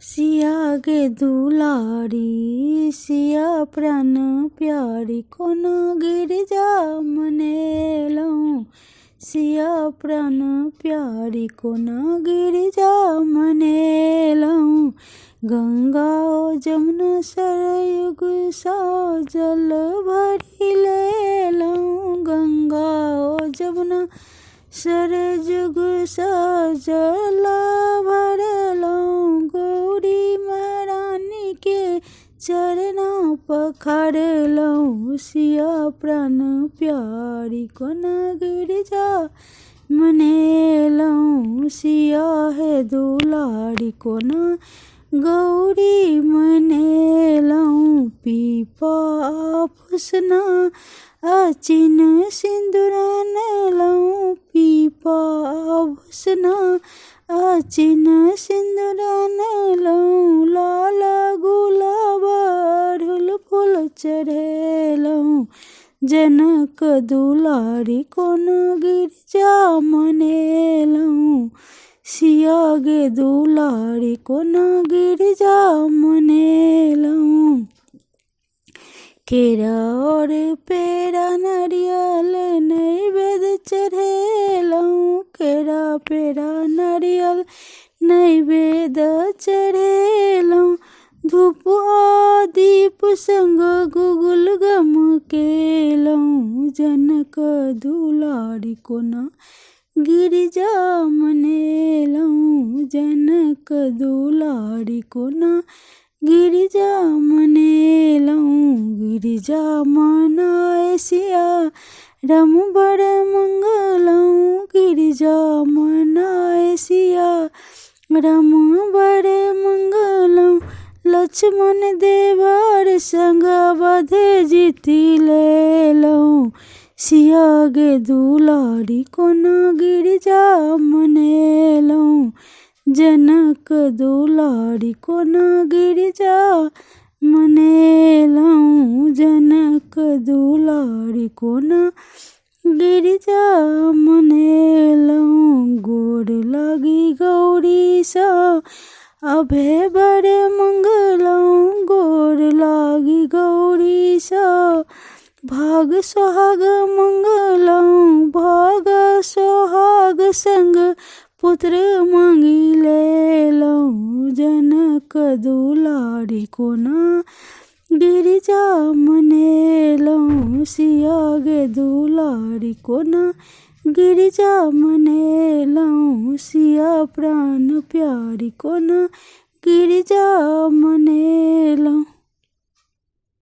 सिया गे दुलारी सिया प्राण प्यारी कोन गिरिजा मनेलहुँ। सिया प्राण प्यारी कोन गिरिजा मनेलहुँ। गंगा ओ जमुना सरयुग सा जल भरि लेलहुँ। गंगा ओ जमुना सरयुग सा जल भरलहुँ। गौरी महारानी के चरणों पखारलहुँ। सिया प्राण प्यारी कोन गिरिजा मनेलहुँ। सिया है दुलारी कोन गौरी मनेलहुँ। पीपा फुसना आचिन सिंदूर नलहुँ। पीपा फुसना आचिन सिंदूर नलहुँ। लाल गुलाब अड़हुल फूल चढ़ेलहुँ। जनक दुलारी कोन गिरिजा मनेलहुँ। सिया गे दुलारी कोन गिरिजा मनेलहुँ। केरा और पेड़ा नारियल नैवेद्य चढ़ेलहुँ। केरा पेड़ा नारियल नैवेद्य चढ़ेलहुँ। धूप आ दीप संग गुगुल गम केलहुँ। जनक दुलारी कोन गिरिजा मनेलहुँ। जनक दुलारी कोन गिरिजा मनेलहुँ। गिरिजा मनाए सिया राम बड़ मंगलहुँ। गिरिजा मनाए सिया राम बड़ मंगलहुँ। लक्ष्मण देवर संग अवध जीति लेलहुँ। सिया गे दुलारी कोन गिरिजा मनेलहुँ। जनक दुलारी कोन गिरिजा मनेलहुँ। जनक दुलारी कोन गिरिजा मनेलहुँ। गोर लागी गौरी सा अभय बड़ मंगलहुँ। गोर लागी गौरी सा भाग सोहाग मंगलहुँ। भाग सोहाग संग पुत्र मांगी लेलहुँ। जनक दुलारी कोन गिरिजा मनेलहुँ। सिया गे दुलारी कोन गिरिजा मनेलहुँ। सिया प्राण प्यारी कोन गिरिजा मने